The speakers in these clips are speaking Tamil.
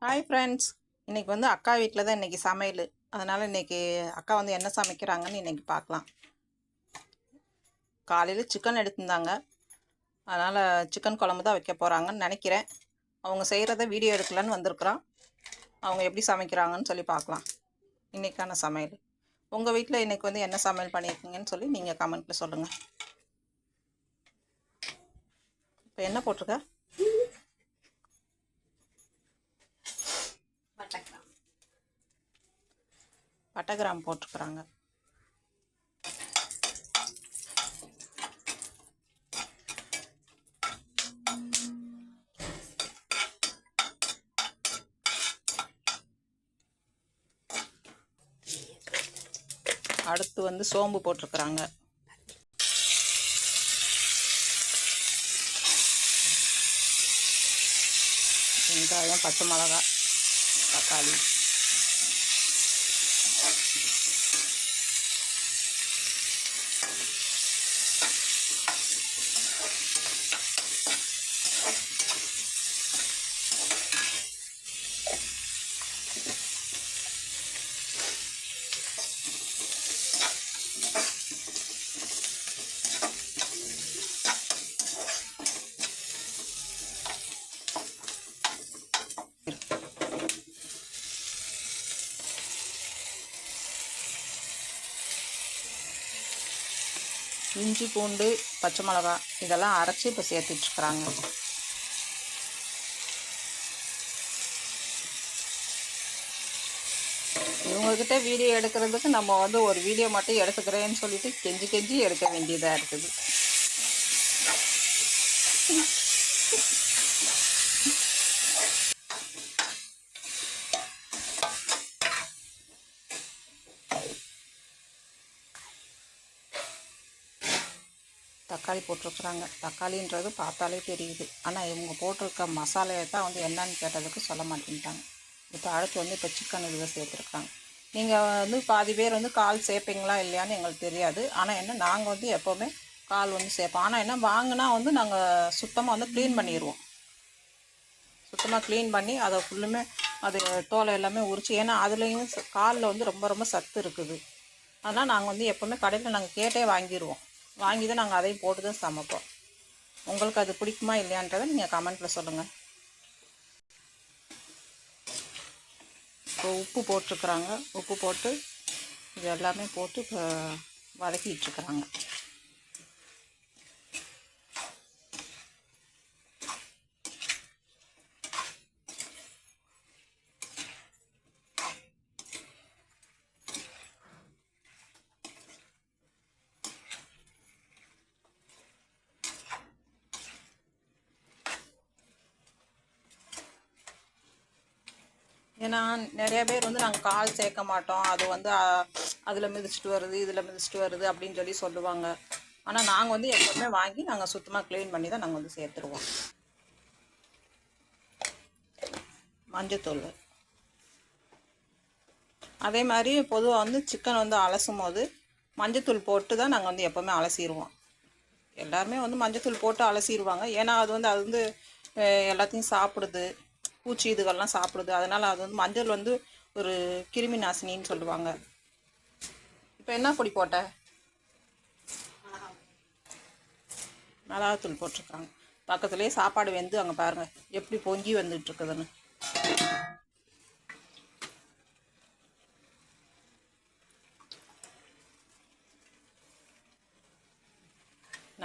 Hi friends. இன்றைக்கி வந்து அக்கா வீட்டில் தான் இன்றைக்கி சமையல். அதனால் இன்றைக்கி அக்கா வந்து என்ன சமைக்கிறாங்கன்னு இன்றைக்கி பார்க்கலாம். காலையில் சிக்கன் எடுத்திருந்தாங்க. அதனால் சிக்கன் குழம்பு தான் வைக்க போகிறாங்கன்னு நினைக்கிறேன். அவங்க செய்கிறத வீடியோ எடுக்கலான்னு வந்திருக்குறோம். அவங்க எப்படி சமைக்கிறாங்கன்னு சொல்லி பார்க்கலாம். இன்றைக்கான சமையல். உங்கள் வீட்டில் இன்றைக்கி வந்து என்ன சமையல் பண்ணியிருக்கீங்கன்னு சொல்லி நீங்கள் கமெண்ட்டில் சொல்லுங்கள். இப்போ என்ன போட்டிருக்க? பட்டை கிராம்பு போட்டிருக்குறாங்க. அடுத்து வந்து சோம்பு போட்டிருக்குறாங்க. வெங்காயம், பச்சை மிளகாய், தக்காளி, இஞ்சி, பூண்டு, பச்சை மிளகாய் இதெல்லாம் அரைச்சி இப்போ சேர்த்துட்ருக்குறாங்க. இவங்கக்கிட்ட வீடியோ எடுக்கிறதுக்கு நம்ம வந்து ஒரு வீடியோ மட்டும் எடுத்துக்கிறேன்னு சொல்லிட்டு கெஞ்சி கெஞ்சி எடுக்க வேண்டியதாக இருக்குது. தக்காளி போட்டிருக்குறாங்க. தக்காளின்றது பார்த்தாலே தெரியுது. ஆனால் இவங்க போட்டிருக்க மசாலையை தான் வந்து என்னன்னு கேட்டதுக்கு சொல்ல மாட்டேங்கிட்டாங்க. இப்போ அடுத்து வந்து இப்போ சிக்கன் இதில் சேர்த்துருக்குறாங்க. நீங்கள் வந்து பாதி பேர் வந்து கால் சேர்ப்பீங்களா இல்லையான்னு எங்களுக்கு தெரியாது. ஆனால் என்ன நாங்கள் வந்து எப்போவுமே கால் வந்து சேர்ப்போம். ஆனால் என்ன வாங்கினா வந்து நாங்கள் சுத்தமாக வந்து க்ளீன் பண்ணிடுவோம். சுத்தமாக க்ளீன் பண்ணி அதை ஃபுல்லுமே அது தோலை எல்லாமே உரிச்சு, ஏன்னா அதுலேயும் காலில் வந்து ரொம்ப ரொம்ப சத்து இருக்குது. அதனால் நாங்கள் வந்து எப்போவுமே கடையில் நாங்கள் கேட்டே வாங்கிடுவோம். வாங்கி தான் நாங்கள் அதையும் போட்டு தான் சமைப்போம். உங்களுக்கு அது பிடிக்குமா இல்லையான்றதை நீங்கள் கமெண்ட்டில் சொல்லுங்கள். இப்போ உப்பு போட்டிருக்குறாங்க. உப்பு போட்டு இது எல்லாமே போட்டு இப்போ வதக்கிட்டுருக்குறாங்க. ஏன்னா நிறைய பேர் வந்து நாங்கள் கால் சேர்க்க மாட்டோம், அது வந்து அதில் மிதிச்சிட்டு வருது, இதில் மிதிச்சிட்டு வருது அப்படின்னு சொல்லி சொல்லுவாங்க. ஆனால் நாங்கள் வந்து எப்போவுமே வாங்கி நாங்கள் சுத்தமாக க்ளீன் பண்ணி தான் நாங்கள் வந்து சேர்த்துருவோம். மஞ்சத்தூள் அதே மாதிரி பொதுவாக வந்து சிக்கன் வந்து அலசும் போது மஞ்சத்தூள் போட்டு தான் நாங்கள் வந்து எப்போவுமே அலசிடுவோம். எல்லாருமே வந்து மஞ்சத்தூள் போட்டு அலசிடுவாங்க. ஏன்னா அது வந்து எல்லாத்தையும் சாப்பிடுது, பூச்சி இதுகள்லாம் சாப்பிடுது. அதனால் அது வந்து மஞ்சள் வந்து ஒரு கிருமி நாசினின்னு சொல்லுவாங்க. இப்போ என்ன பொடி போட்ட? மிளகாத்தூள் போட்டிருக்காங்க. பக்கத்துலேயே சாப்பாடு வெந்து அங்கே பாருங்கள் எப்படி பொங்கி வந்துட்டுருக்குதுன்னு.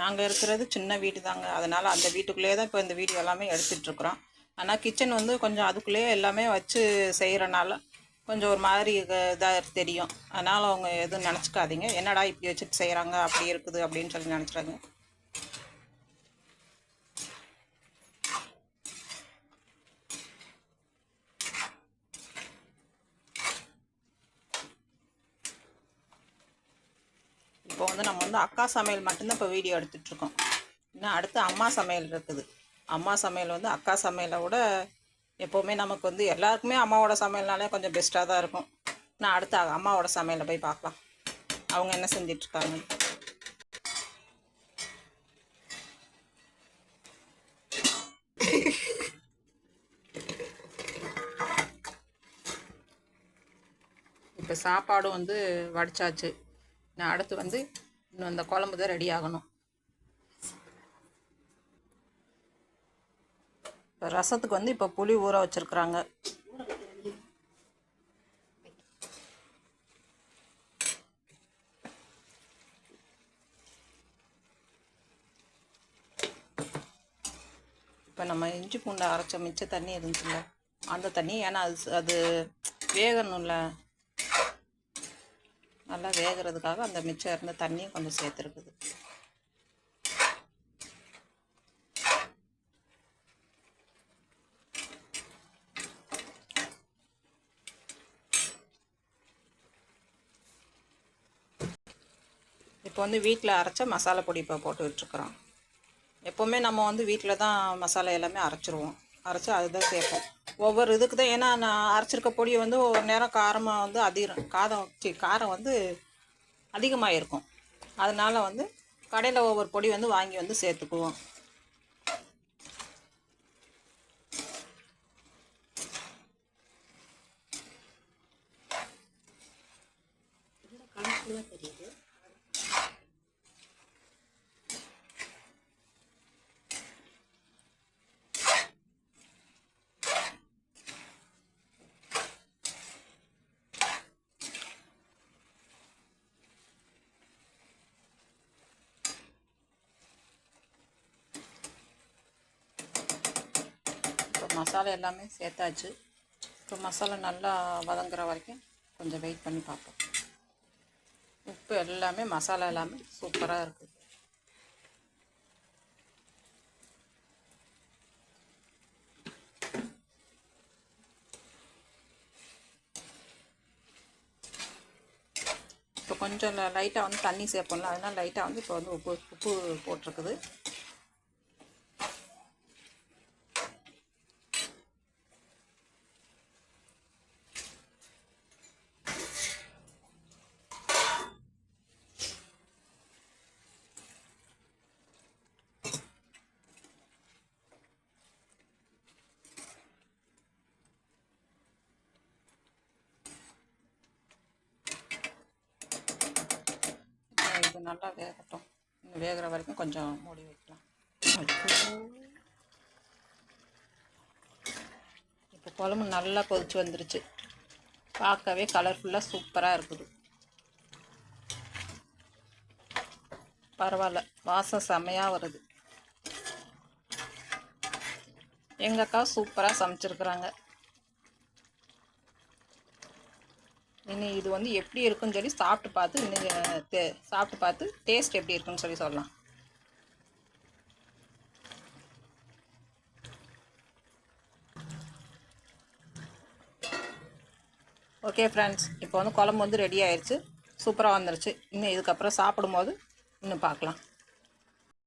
நாங்கள் இருக்கிறது சின்ன வீடு தாங்க. அதனால் அந்த வீட்டுக்குள்ளேயே தான் இப்போ இந்த வீடியோ எல்லாமே எடுத்துகிட்ருக்குறோம். ஆனால் கிச்சன் வந்து கொஞ்சம் அதுக்குள்ளேயே எல்லாமே வச்சு செய்கிறனால கொஞ்சம் ஒரு மாதிரி இதாக தெரியும். அதனால் அவங்க எதுவும் நினச்சிக்காதீங்க, என்னடா இப்படி வச்சுட்டு செய்கிறாங்க அப்படி இருக்குது அப்படின்னு சொல்லி நினச்சிடாங்க. இப்போ வந்து நம்ம வந்து அக்கா சமையல் மட்டும்தான் இப்போ வீடியோ எடுத்துகிட்ருக்கோம். இன்னும் அடுத்து அம்மா சமையல் இருக்குது. அம்மா சமையல் வந்து அக்கா சமையலை விட எப்போவுமே நமக்கு வந்து எல்லாருக்குமே அம்மாவோட சமையல்னாலே கொஞ்சம் பெஸ்ட்டாக தான் இருக்கும். நான் அடுத்து அம்மாவோட சமையலை போய் பார்க்கலாம், அவங்க என்ன செஞ்சிட்ருக்காங்க. இப்போ சாப்பாடும் வந்து வடித்தாச்சு. நான் அடுத்து வந்து இன்னும் அந்த குழம்பு தான் ரெடி ஆகணும். இப்போ ரசத்துக்கு வந்து இப்போ புளி ஊற வச்சுருக்குறாங்க. இப்போ நம்ம இஞ்சி பூண்டை அரைச்ச மிச்ச தண்ணி இருந்துச்சுல்ல, அந்த தண்ணி, ஏன்னா அது வேகணும்ல, நல்லா வேகிறதுக்காக அந்த மிச்சம் இருந்த தண்ணியும் கொஞ்சம் சேர்த்துருக்குது. இப்போ வந்து வீட்டில் அரைச்ச மசாலா பொடி இப்போ போட்டுக்கிட்டுருக்குறோம். எப்போவுமே நம்ம வந்து வீட்டில் தான் மசாலா எல்லாமே அரைச்சிருவோம். அரைச்சி அதுதான் சேர்ப்போம். ஒவ்வொரு இதுக்கு தான், ஏன்னா நான் அரைச்சிருக்க பொடியை வந்து ஒவ்வொரு நேரம் காரமாக வந்து காரம் வந்து அதிகமாக இருக்கும். அதனால் வந்து கடையில் ஒவ்வொரு பொடி வந்து வாங்கி வந்து சேர்த்துக்குவோம். தெரியுது. மசாலா எல்லாமே சேர்த்தாச்சு. இப்போ மசாலா நல்லா வதங்குற வரைக்கும் கொஞ்சம் வெயிட் பண்ணி பார்ப்போம். உப்பு எல்லாமே மசாலா எல்லாமே சூப்பராக இருக்குது. இப்போ கொஞ்சம் லைட்டாக வந்து தண்ணி சேர்ப்போம்ல, அதனால் லைட்டாக வந்து இப்போ வந்து உப்பு போட்டிருக்குது. இது நல்லா வேகட்டும். இன்னும் வேகிற வரைக்கும் கொஞ்சம் மூடி வைக்கலாம். இப்போ குழம்பு நல்லா கொதிச்சு வந்துருச்சு. பார்க்கவே கலர்ஃபுல்லாக சூப்பராக இருக்குது. பரவாயில்ல, வாசம் செமையாக வருது. எங்கள் அக்கா சூப்பராக சமைச்சிருக்கிறாங்க. இனி இது வந்து எப்படி இருக்குன்னு சொல்லி சாப்பிட்டு பார்த்து டேஸ்ட் எப்படி இருக்குன்னு சொல்லி சொல்லலாம். ஓகே ஃப்ரெண்ட்ஸ், இப்போ வந்து குழம்பு வந்து ரெடி ஆயிடுச்சு. சூப்பராக வந்துருச்சு. இன்னும் இதுக்கப்புறம் சாப்பிடும்போது இன்னும் பார்க்கலாம்.